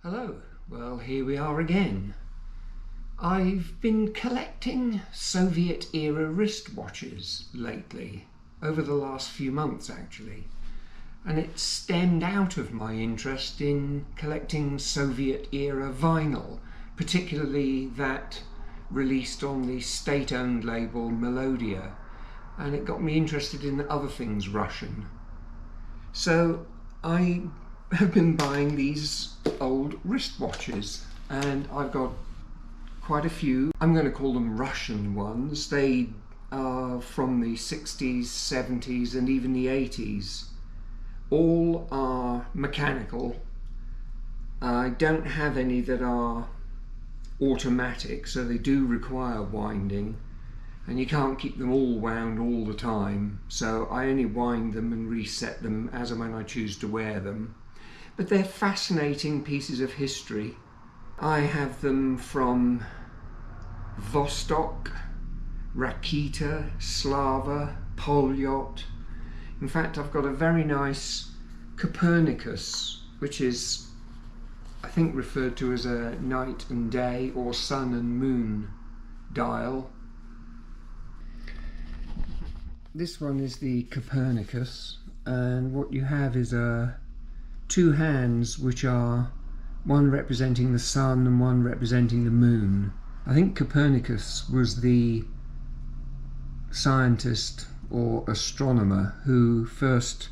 Hello, well here we are again. I've been collecting Soviet era wristwatches lately, over the last few months actually, and it stemmed out of my interest in collecting Soviet era vinyl, particularly that released on the state-owned label Melodia, and it got me interested in other things Russian. So I have been buying these old wristwatches, and I've got quite a few. I'm going to call them Russian ones. They are from the 60s, 70s and even the 80s. All are mechanical. I don't have any that are automatic, so they do require winding, and you can't keep them all wound all the time, so I only wind them and reset them as and when I choose to wear them. But they're fascinating pieces of history. I have them from Vostok, Rakita, Slava, Polyot. In fact, I've got a very nice Copernicus, which is, I think, referred to as a night and day or sun and moon dial. This one is the Copernicus, and what you have is two hands which are one representing the sun and one representing the moon. I think Copernicus was the scientist or astronomer who first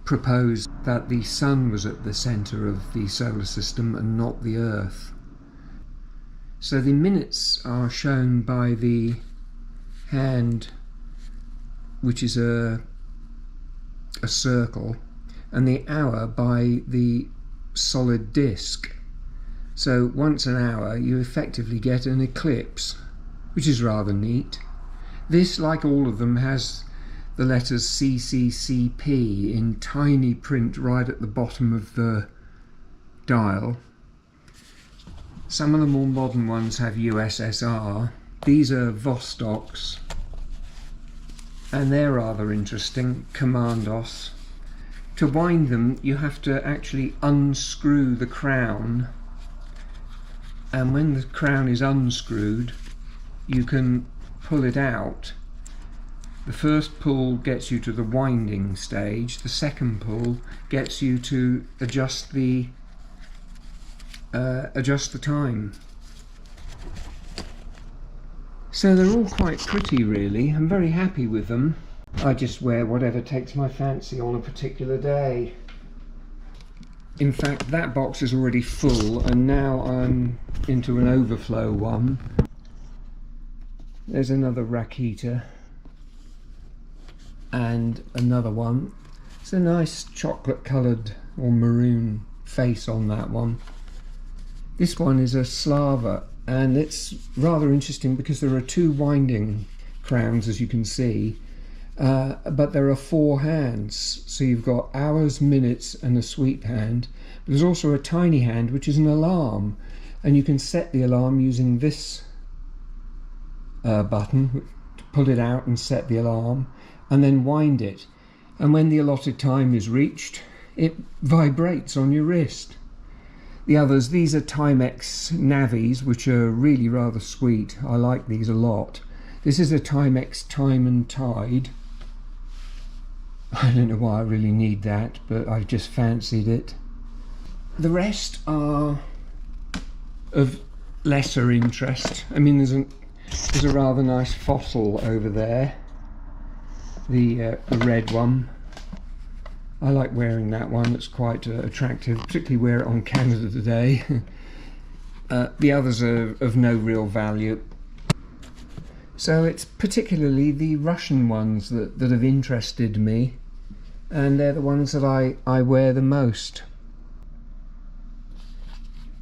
proposed that the sun was at the centre of the solar system and not the Earth. So the minutes are shown by the hand, which is a circle, and the hour by the solid disk. So once an hour you effectively get an eclipse, which is rather neat. This, like all of them, has the letters CCCP in tiny print right at the bottom of the dial. Some of the more modern ones have USSR. These are Vostoks, and they're rather interesting, Commandos. To wind them you have to actually unscrew the crown, and when the crown is unscrewed you can pull it out. The first pull gets you to the winding stage, the second pull gets you to adjust the time. So they're all quite pretty really. I'm very happy with them. I just wear whatever takes my fancy on a particular day. In fact, that box is already full and now I'm into an overflow one. There's another Rakita and another one. It's a nice chocolate coloured or maroon face on that one. This one is a Slava, and it's rather interesting because there are two winding crowns, as you can see. But there are four hands, so you've got hours, minutes and a sweep hand. But there's also a tiny hand which is an alarm, and you can set the alarm using this button to pull it out and set the alarm, and then wind it, and when the allotted time is reached it vibrates on your wrist. The others, these are Timex Navis, which are really rather sweet. I like these a lot. This is a Timex Time and Tide. I don't know why I really need that, but I just fancied it. The rest are of lesser interest. I mean, there's a rather nice fossil over there, the red one. I like wearing that one. It's quite attractive, particularly wear it on Canada Day. The others are of no real value. So it's particularly the Russian ones that have interested me, and they're the ones that I wear the most.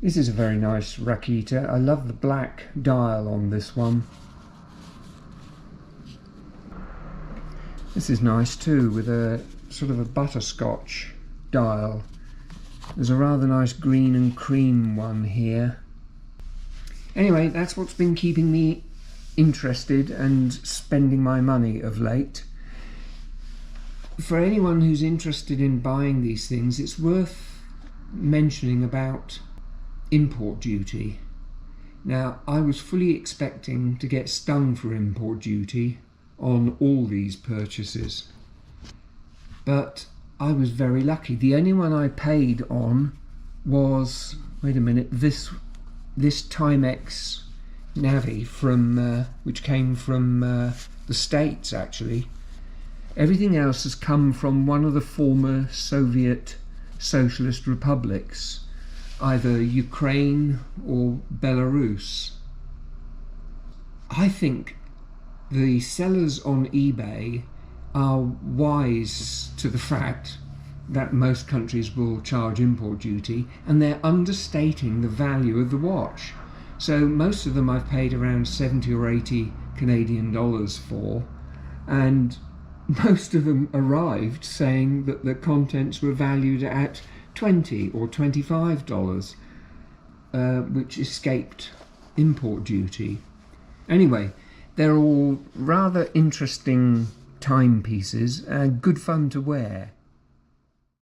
This is a very nice Rakita. I love the black dial on this one. This is nice too, with a sort of a butterscotch dial. There's a rather nice green and cream one here. Anyway, that's what's been keeping me interested and spending my money of late. For anyone who's interested in buying these things, it's worth mentioning about import duty. Now, I was fully expecting to get stung for import duty on all these purchases, but I was very lucky. The only one I paid on was, wait a minute, this Timex Navi from which came from the States actually. Everything else has come from one of the former Soviet socialist republics, either Ukraine or Belarus. I think the sellers on eBay are wise to the fact that most countries will charge import duty, and they're understating the value of the watch. So most of them I've paid around 70 or 80 Canadian dollars for, and most of them arrived saying that the contents were valued at $20 or $25, which escaped import duty. Anyway, they're all rather interesting timepieces and good fun to wear.